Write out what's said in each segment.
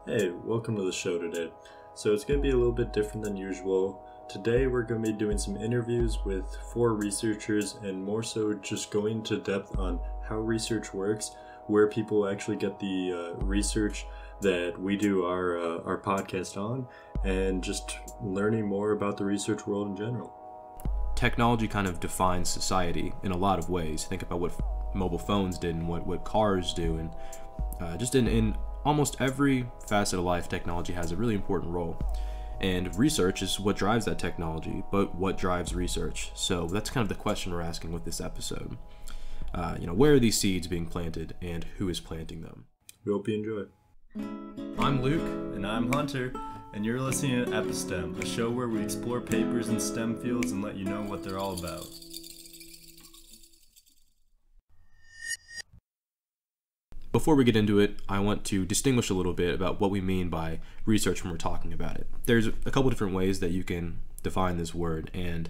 Hey, welcome to the show today. So it's going to be a little bit different than usual. Today we're going to be doing some interviews with 4 researchers and more so just going into depth on how research works, where people actually get the research that we do our podcast on, and just learning more about the research world in general. Technology kind of defines society in a lot of ways. Think about what mobile phones did and what cars do, and just in almost every facet of life, technology has a really important role. And research is what drives that technology, but what drives research? So that's kind of the question we're asking with this episode. Where are these seeds being planted and who is planting them? We hope you enjoy. I'm Luke. And I'm Hunter. And you're listening to Epistem, a show where we explore papers in STEM fields and let you know what they're all about. Before we get into it, I want to distinguish a little bit about what we mean by research when we're talking about it. There's a couple different ways that you can define this word, and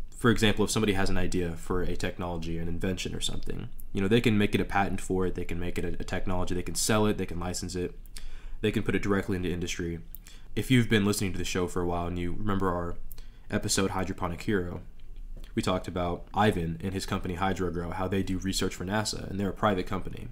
for example, if somebody has an idea for a technology, an invention or something, they can make it a patent for it, they can make it a technology, they can sell it, they can license it, they can put it directly into industry. If you've been listening to the show for a while and you remember our episode Hydroponic Hero, we talked about Ivan and his company HydroGrow, how they do research for NASA, and they're a private company.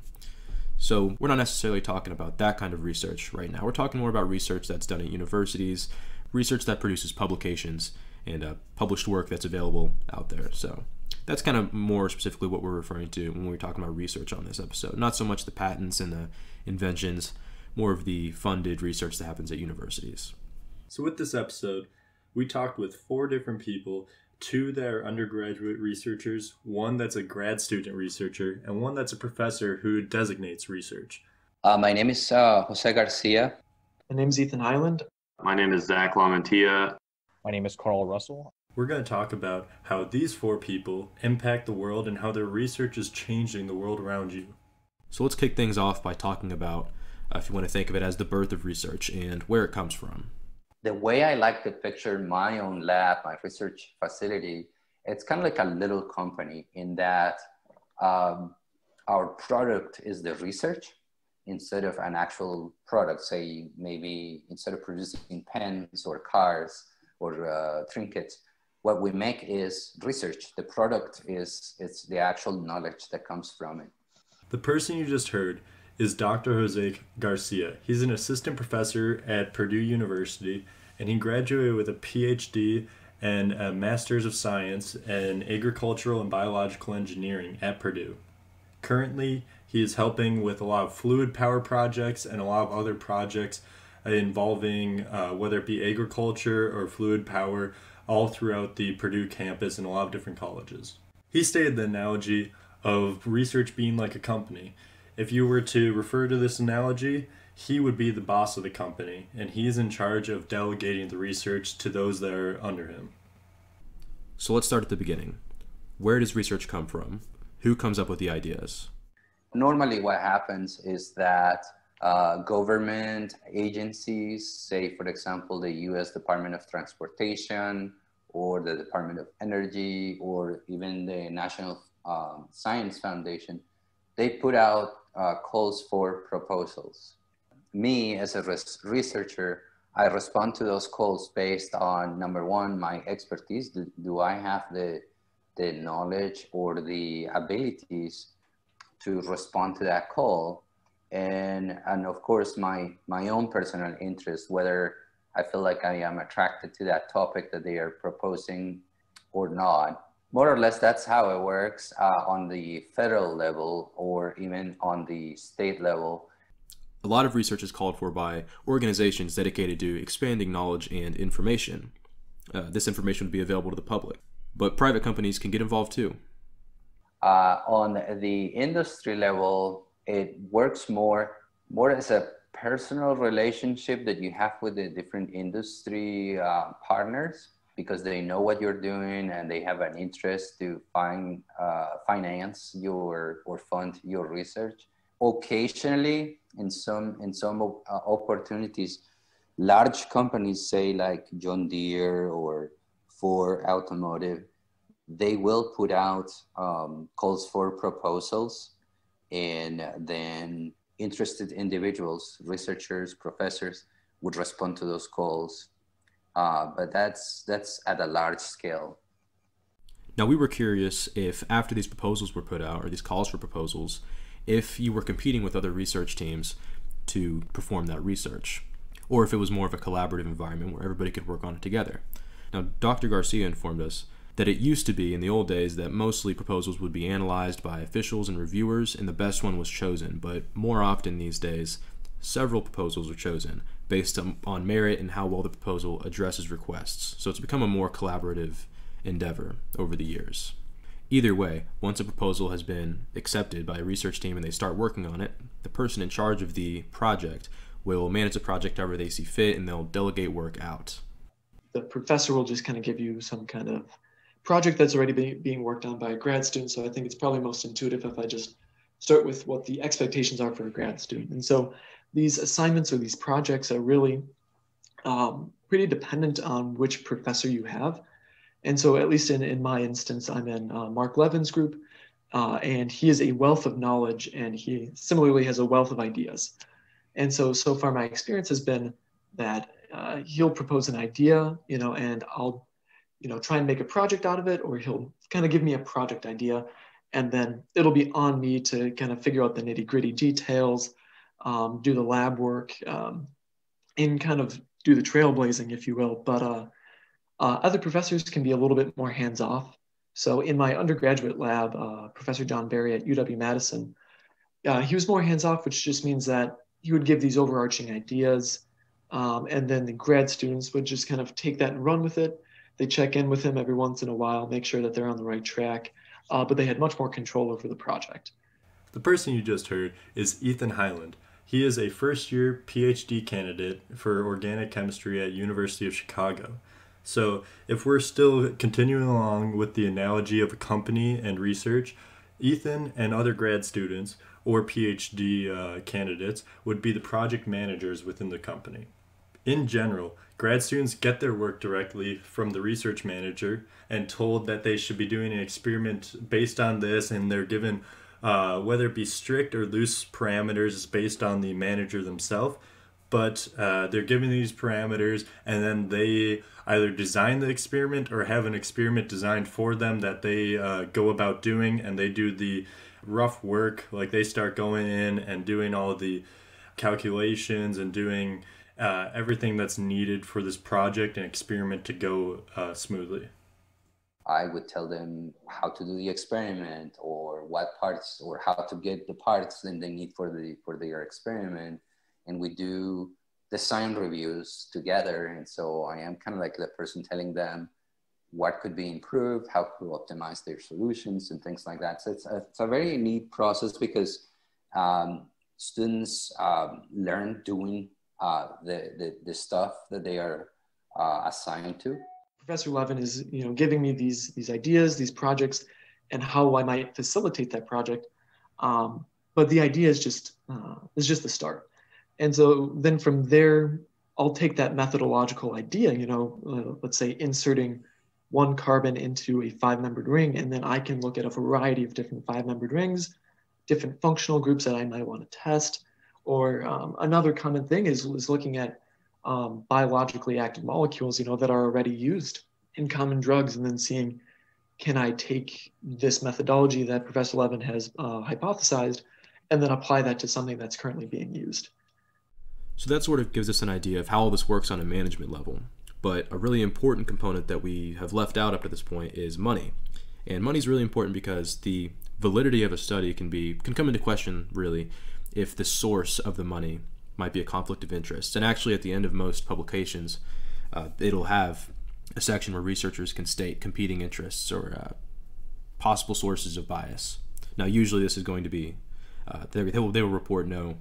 So we're not necessarily talking about that kind of research right now. We're talking more about research that's done at universities, research that produces publications, and published work that's available out there. So that's kind of more specifically what we're referring to when we're talking about research on this episode. Not so much the patents and the inventions, more of the funded research that happens at universities. So with this episode, we talked with 4 different people, 2 that are undergraduate researchers, 1 that's a grad student researcher, and 1 that's a professor who designates research. My name is Jose Garcia. My name is Ethan Highland. My name is Zach Lamantia. My name is Carl Russell. We're going to talk about how these 4 people impact the world and how their research is changing the world around you. So let's kick things off by talking about, if you want to think of it as the birth of research and where it comes from. The way I like to picture my own lab, my research facility, it's kind of like a little company in that our product is the research instead of an actual product. Say maybe instead of producing pens or cars or trinkets, what we make is research. The product it's the actual knowledge that comes from it. The person you just heard is Dr. Jose Garcia. He's an assistant professor at Purdue University, and he graduated with a PhD and a Master's of Science in Agricultural and Biological Engineering at Purdue. Currently, he is helping with a lot of fluid power projects and a lot of other projects involving whether it be agriculture or fluid power all throughout the Purdue campus and a lot of different colleges. He stated the analogy of research being like a company. If you were to refer to this analogy, he would be the boss of the company, and he's in charge of delegating the research to those that are under him. So let's start at the beginning. Where does research come from? Who comes up with the ideas? Normally what happens is that government agencies, say for example, the US Department of Transportation or the Department of Energy or even the National Science Foundation, they put out calls for proposals. Me, as a researcher, I respond to those calls based on, number one, my expertise. Do I have the knowledge or the abilities to respond to that call? And of course, my own personal interest, whether I feel like I am attracted to that topic that they are proposing or not. More or less, that's how it works on the federal level or even on the state level. A lot of research is called for by organizations dedicated to expanding knowledge and information. This information would be available to the public, but private companies can get involved too. On the industry level, it works more as a personal relationship that you have with the different industry partners, because they know what you're doing and they have an interest to finance or fund your research. Occasionally, in some opportunities, large companies, say like John Deere or Ford Automotive, they will put out calls for proposals, and then interested individuals, researchers, professors, would respond to those calls. But that's at a large scale. Now, we were curious if after these proposals were put out, or these calls for proposals, if you were competing with other research teams to perform that research, or if it was more of a collaborative environment where everybody could work on it together. Now, Dr. Garcia informed us that it used to be in the old days that mostly proposals would be analyzed by officials and reviewers, and the best one was chosen, but more often these days, several proposals are chosen based on merit and how well the proposal addresses requests. So it's become a more collaborative endeavor over the years. Either way, once a proposal has been accepted by a research team and they start working on it, the person in charge of the project will manage the project however they see fit, and they'll delegate work out. The professor will just kind of give you some kind of project that's already being worked on by a grad student. So I think it's probably most intuitive if I just start with what the expectations are for a grad student. And so these assignments or these projects are really pretty dependent on which professor you have. And so at least in my instance, I'm in Mark Levin's group, and he is a wealth of knowledge, and he similarly has a wealth of ideas. And so far my experience has been that he'll propose an idea, and I'll, try and make a project out of it, or he'll kind of give me a project idea, and then it'll be on me to kind of figure out the nitty-gritty details, do the lab work, and kind of do the trailblazing, if you will. But other professors can be a little bit more hands-off. So in my undergraduate lab, Professor John Barry at UW-Madison, he was more hands-off, which just means that he would give these overarching ideas, and then the grad students would just kind of take that and run with it. They check in with him every once in a while, make sure that they're on the right track, but they had much more control over the project. The person you just heard is Ethan Highland. He is a first-year PhD candidate for organic chemistry at University of Chicago. So if we're still continuing along with the analogy of a company and research, Ethan and other grad students or PhD candidates would be the project managers within the company. In general, grad students get their work directly from the research manager and told that they should be doing an experiment based on this, and they're given whether it be strict or loose parameters based on the manager themselves. But they're given these parameters, and then they either design the experiment or have an experiment designed for them that they go about doing, and they do the rough work. Like they start going in and doing all of the calculations and doing everything that's needed for this project and experiment to go smoothly. I would tell them how to do the experiment, or what parts, or how to get the parts that they need for their experiment. And we do design reviews together. And so I am kind of like the person telling them what could be improved, how to optimize their solutions and things like that. So it's a very neat process because students learn doing the stuff that they are assigned to. Professor Levin is, giving me these ideas, these projects, and how I might facilitate that project. But the idea is just the start. And so then from there, I'll take that methodological idea, let's say inserting one carbon into a 5-membered ring, and then I can look at a variety of different 5-membered rings, different functional groups that I might want to test. Or another common thing is looking at biologically active molecules, that are already used in common drugs, and then seeing, can I take this methodology that Professor Levin has hypothesized and then apply that to something that's currently being used. So that sort of gives us an idea of how all this works on a management level. But a really important component that we have left out up to this point is money. And money is really important because the validity of a study can come into question, really, if the source of the money might be a conflict of interest. And actually, at the end of most publications, it'll have a section where researchers can state competing interests or possible sources of bias. Now, usually this is going to be, they will report no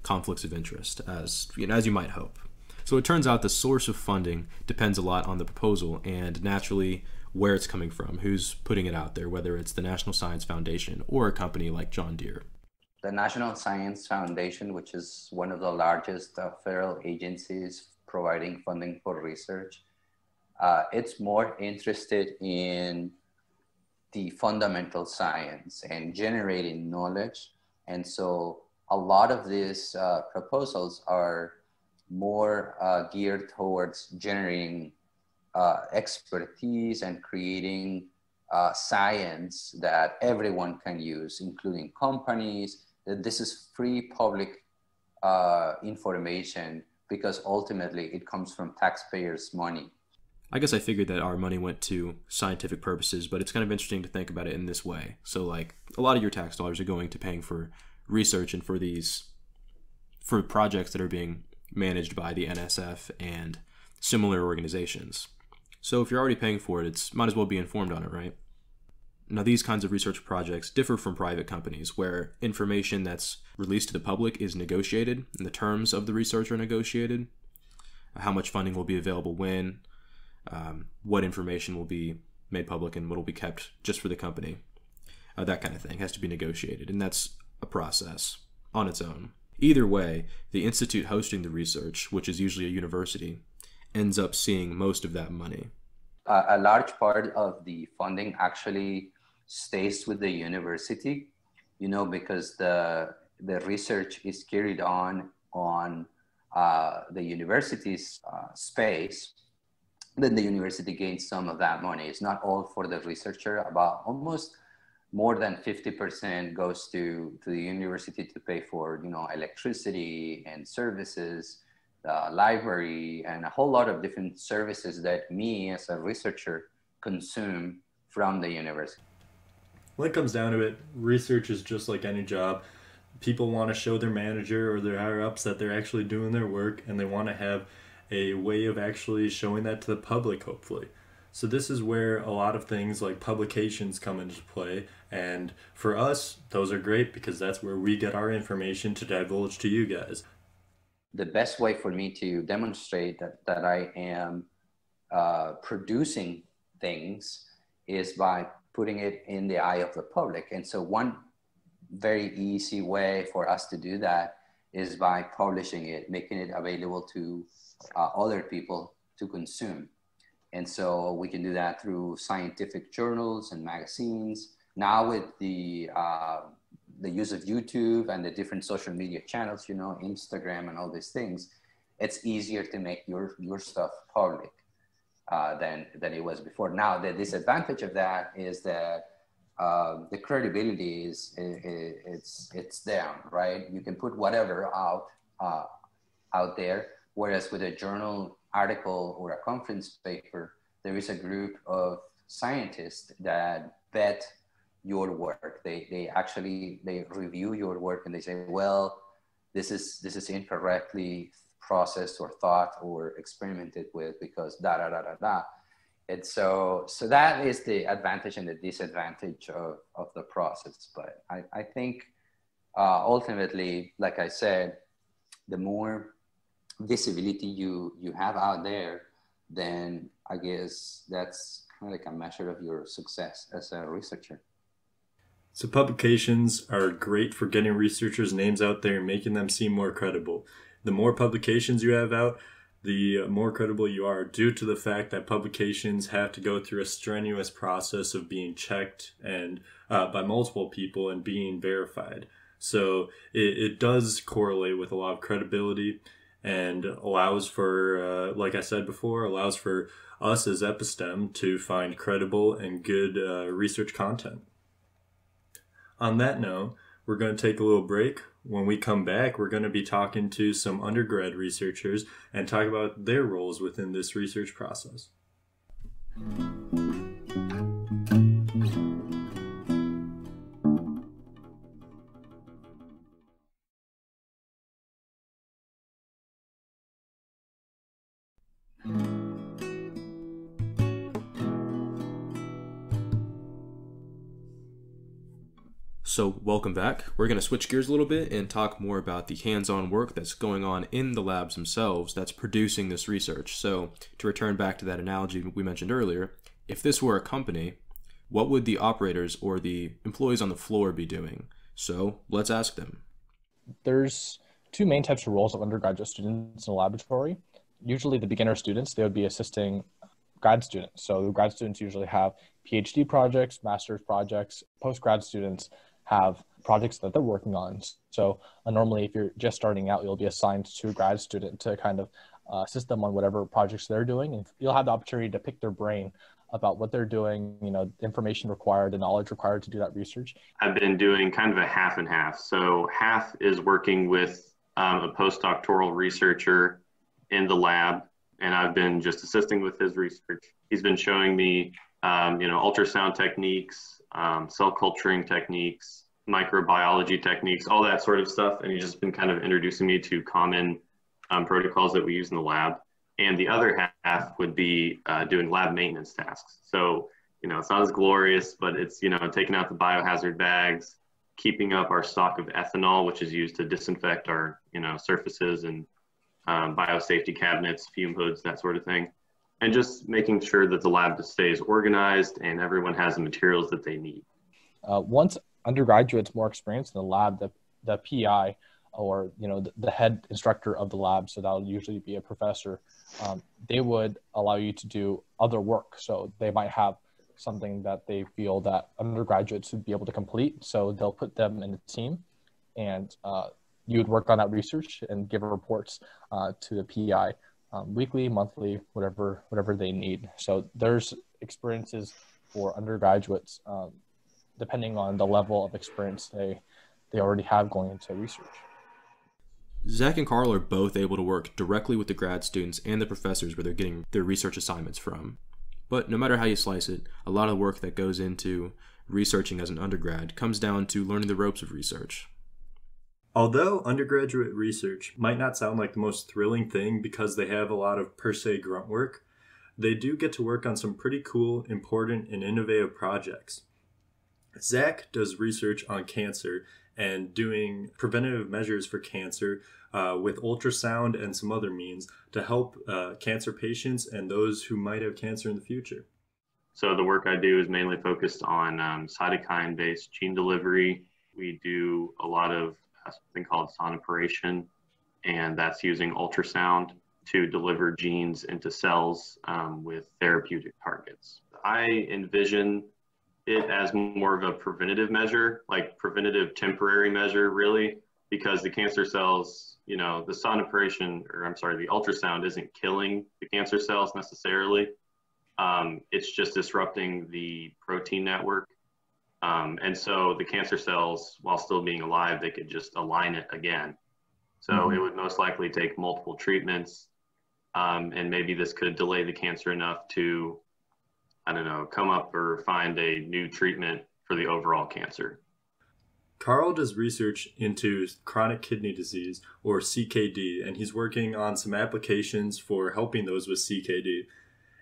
conflicts of interest, as you might hope. So it turns out the source of funding depends a lot on the proposal and naturally where it's coming from, who's putting it out there, whether it's the National Science Foundation or a company like John Deere. The National Science Foundation, which is one of the largest federal agencies providing funding for research, it's more interested in the fundamental science and generating knowledge. And so a lot of these proposals are more geared towards generating expertise and creating science that everyone can use, including companies, that this is free public information because ultimately it comes from taxpayers' money. I guess I figured that our money went to scientific purposes, but it's kind of interesting to think about it in this way. So like a lot of your tax dollars are going to paying for research and for projects that are being managed by the NSF and similar organizations. So if you're already paying for it, it's might as well be informed on it, right? Now, these kinds of research projects differ from private companies where information that's released to the public is negotiated and the terms of the research are negotiated, how much funding will be available when, what information will be made public and what will be kept just for the company. That kind of thing has to be negotiated, and that's a process on its own. Either way, the institute hosting the research, which is usually a university, ends up seeing most of that money. A large part of the funding actually stays with the university, because the research is carried on the university's space. Then the university gains some of that money. It's not all for the researcher. About almost more than 50% goes to the university to pay for, electricity and services, the library, and a whole lot of different services that me as a researcher consume from the university. When it comes down to it, research is just like any job. People want to show their manager or their higher ups that they're actually doing their work, and they want to have a way of actually showing that to the public, hopefully. So this is where a lot of things like publications come into play, and for us, those are great because that's where we get our information to divulge to you guys. The best way for me to demonstrate that I am producing things is by putting it in the eye of the public. And so one very easy way for us to do that is by publishing it, making it available to other people to consume. And so we can do that through scientific journals and magazines. Now with the use of YouTube and the different social media channels, Instagram and all these things, it's easier to make your stuff public than it was before. Now, the disadvantage of that is that the credibility it's down, right? You can put whatever out there, whereas with a journal article or a conference paper, there is a group of scientists that vet your work. They review your work and they say, well, this is incorrectly processed or thought or experimented with because da da da da da. And so that is the advantage and the disadvantage of the process. But I think ultimately, like I said, the more visibility you have out there, then I guess that's kind of like a measure of your success as a researcher. So publications are great for getting researchers' names out there and making them seem more credible. The more publications you have out, the more credible you are, due to the fact that publications have to go through a strenuous process of being checked and by multiple people and being verified. So it does correlate with a lot of credibility and allows for, like I said before, allows for us as Episteme to find credible and good research content. On that note, we're going to take a little break. When we come back, we're going to be talking to some undergrad researchers and talk about their roles within this research process. So welcome back. We're going to switch gears a little bit and talk more about the hands-on work that's going on in the labs themselves that's producing this research. So to return back to that analogy we mentioned earlier, if this were a company, what would the operators or the employees on the floor be doing? So let's ask them. There's two main types of roles of undergraduate students in a laboratory. Usually the beginner students, they would be assisting grad students. So the grad students usually have PhD projects, master's projects. Post-grad students have projects that they're working on. So normally, if you're just starting out, you'll be assigned to a grad student to kind of assist them on whatever projects they're doing, and you'll have the opportunity to pick their brain about what they're doing, information required, the knowledge required to do that research. I've been doing kind of a half and half. So half is working with a postdoctoral researcher in the lab, and I've been just assisting with his research. He's been showing me, ultrasound techniques, cell culturing techniques, microbiology techniques, all that sort of stuff. And he's just been kind of introducing me to common protocols that we use in the lab. And the other half would be doing lab maintenance tasks. So, it's not as glorious, but it's, taking out the biohazard bags, keeping up our stock of ethanol, which is used to disinfect our, surfaces and biosafety cabinets, fume hoods, that sort of thing. And just making sure that the lab stays organized and everyone has the materials that they need. Once undergraduates more experienced in the lab, the PI or the head instructor of the lab, so that would usually be a professor, they would allow you to do other work. So they might have something that they feel that undergraduates would be able to complete. So they'll put them in a team, and you would work on that research and give reports to the PI weekly, monthly, whatever they need. So there's experiences for undergraduates depending on the level of experience they already have going into research. Zach and Carl are both able to work directly with the grad students and the professors where they're getting their research assignments from. But no matter how you slice it, a lot of the work that goes into researching as an undergrad comes down to learning the ropes of research. Although undergraduate research might not sound like the most thrilling thing because they have a lot of per se grunt work, they do get to work on some pretty cool, important, and innovative projects. Zach does research on cancer and doing preventative measures for cancer with ultrasound and some other means to help cancer patients and those who might have cancer in the future. So the work I do is mainly focused on cytokine-based gene delivery. We do a lot of something called sonoporation, and that's using ultrasound to deliver genes into cells with therapeutic targets. I envision it as more of a preventative measure, like preventative temporary measure, really, because the cancer cells, the ultrasound isn't killing the cancer cells necessarily. It's just disrupting the protein network. And so the cancer cells, while still being alive, they could just align it again. So it would most likely take multiple treatments. And maybe this could delay the cancer enough to, come up or find a new treatment for the overall cancer. Carl does research into chronic kidney disease, or CKD, and he's working on some applications for helping those with CKD.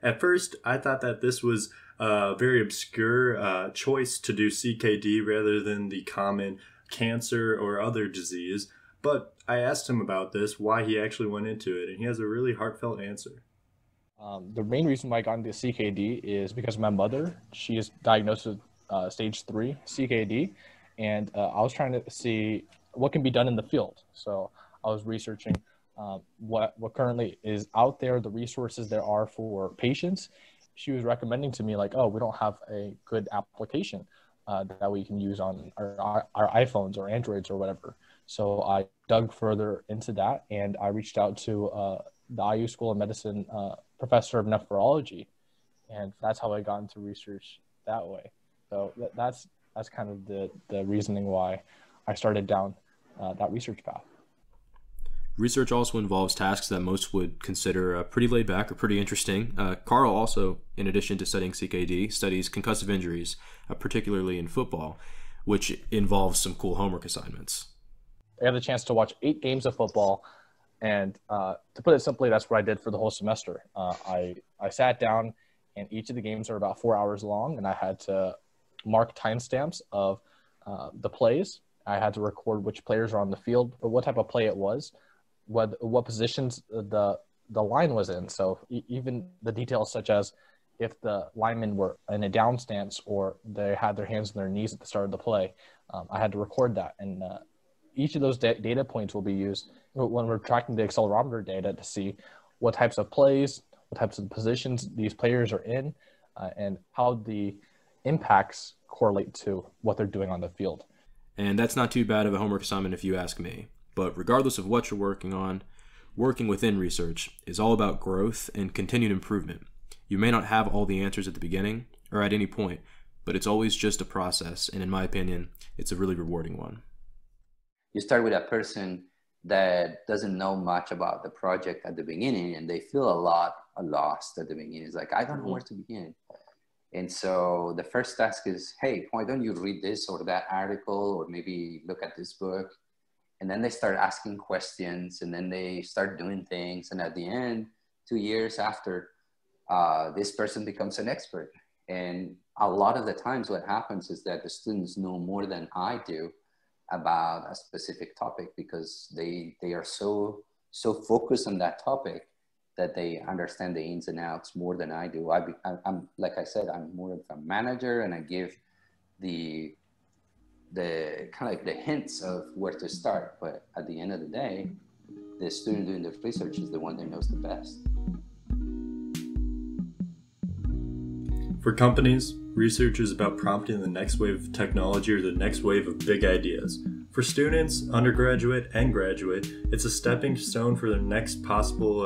At first, I thought that this was a very obscure choice to do CKD rather than the common cancer or other disease, but I asked him about this, why he actually went into it, and he has a really heartfelt answer. The main reason why I got into CKD is because my mother, she is diagnosed with stage 3 CKD, and I was trying to see what can be done in the field. So I was researching what currently is out there, the resources there are for patients. She was recommending to me, like, oh, we don't have a good application that we can use on our iPhones or Androids or whatever. So I dug further into that, and I reached out to the IU School of Medicine professor of nephrology, and that's how I got into research that way. So that's kind of the reasoning why I started down that research path. Research also involves tasks that most would consider pretty laid back or pretty interesting. Carl also, in addition to studying CKD, studies concussive injuries, particularly in football, which involves some cool homework assignments. I had the chance to watch 8 games of football, and to put it simply, that's what I did for the whole semester. I sat down, and each of the games are about 4 hours long, and I had to mark timestamps of the plays. I had to record which players are on the field, or what type of play it was, what positions the line was in. So even the details such as if the linemen were in a down stance or they had their hands on their knees at the start of the play, I had to record that. And each of those data points will be used when we're tracking the accelerometer data to see what types of plays, what types of positions these players are in, and how the impacts correlate to what they're doing on the field. And that's not too bad of a homework assignment if you ask me. But regardless of what you're working on, working within research is all about growth and continued improvement. You may not have all the answers at the beginning or at any point, but it's always just a process, and in my opinion, it's a really rewarding one. You start with a person that doesn't know much about the project at the beginning, and they feel a lot lost at the beginning. It's like, I don't know where to begin. And so the first task is, hey, why don't you read this or that article, or maybe look at this book? And then they start asking questions, and then they start doing things. And at the end, 2 years after, this person becomes an expert. And a lot of the times what happens is that the students know more than I do about a specific topic, because they are so focused on that topic that they understand the ins and outs more than I do. I'm like I said, I'm more of a manager, and I give the kind of like the hints of where to start. But at the end of the day, the student doing the research is the one that knows the best. For companies, research is about prompting the next wave of technology or the next wave of big ideas. For students, undergraduate and graduate, it's a stepping stone for the next possible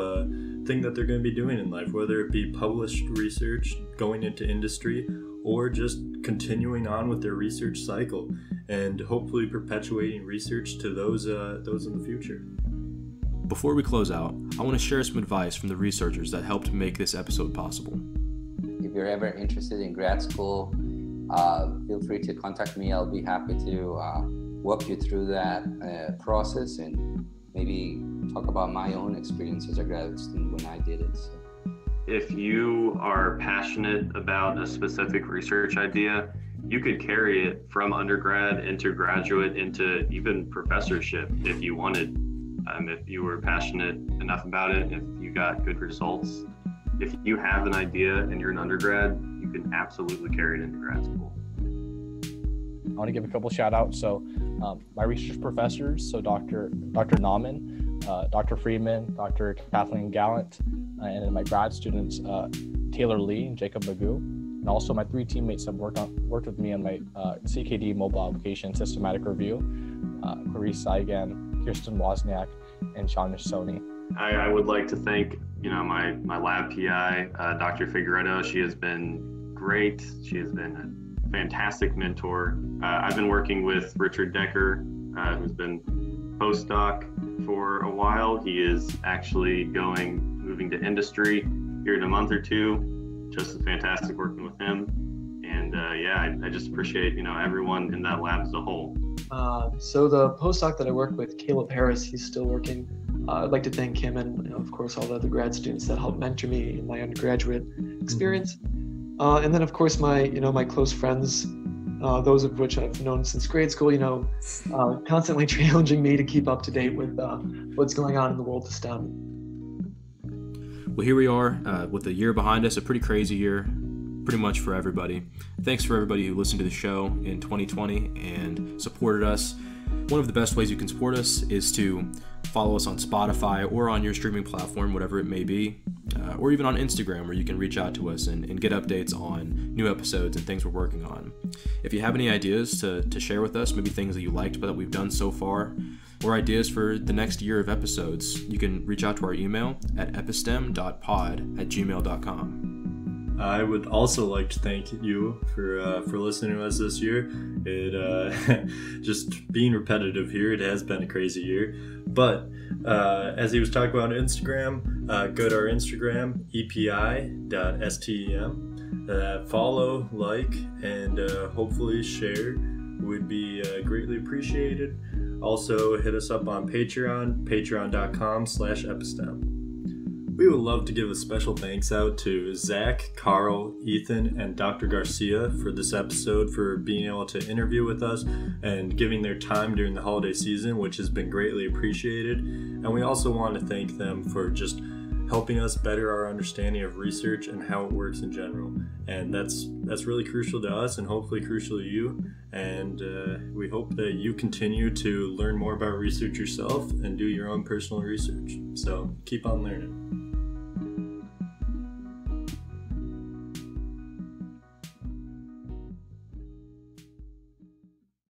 thing that they're going to be doing in life, whether it be published research, going into industry, or just continuing on with their research cycle and hopefully perpetuating research to those in the future. Before we close out, I want to share some advice from the researchers that helped make this episode possible. If you're ever interested in grad school, feel free to contact me. I'll be happy to walk you through that process and maybe talk about my own experience as a graduate student when I did it. So. If you are passionate about a specific research idea, you could carry it from undergrad into graduate into even professorship if you wanted. If you were passionate enough about it, if you got good results. If you have an idea and you're an undergrad, you can absolutely carry it into grad school. I want to give a couple shout outs. So my research professors, so Dr. Nauman, Dr. Freeman, Dr. Kathleen Gallant, and then my grad students, Taylor Lee and Jacob Magoo. And also my 3 teammates have worked with me on my CKD mobile application systematic review, Clarice Saigan, Kirsten Wozniak, and Sean Sony. I would like to thank, my lab PI, Dr. Figueredo. She has been great. She has been a fantastic mentor. I've been working with Richard Decker, who's been postdoc for a while. He is actually moving to industry here in a month or two. Just fantastic working with him. And I just appreciate, everyone in that lab as a whole. So the postdoc that I work with, Caleb Harris, he's still working. I'd like to thank him and, of course, all the other grad students that helped mentor me in my undergraduate experience. And then, of course, my close friends, those of which I've known since grade school, constantly challenging me to keep up to date with what's going on in the world of STEM. Well, here we are with the year behind us, a pretty crazy year, pretty much for everybody. Thanks for everybody who listened to the show in 2020 and supported us. One of the best ways you can support us is to follow us on Spotify or on your streaming platform, whatever it may be, or even on Instagram, where you can reach out to us and get updates on new episodes and things we're working on. If you have any ideas to share with us, maybe things that you liked but that we've done so far, or ideas for the next year of episodes, you can reach out to our email at epistem.pod@gmail.com. I would also like to thank you for listening to us this year. It just being repetitive here, it has been a crazy year. But as he was talking about Instagram, go to our Instagram, epi.stem. Follow, like, and hopefully share would be greatly appreciated. Also, hit us up on Patreon, patreon.com/epistem. We would love to give a special thanks out to Zach, Carl, Ethan, and Dr. Garcia for this episode, for being able to interview with us and giving their time during the holiday season, which has been greatly appreciated. And we also want to thank them for just helping us better our understanding of research and how it works in general. And that's really crucial to us and hopefully crucial to you. And we hope that you continue to learn more about research yourself and do your own personal research. So keep on learning.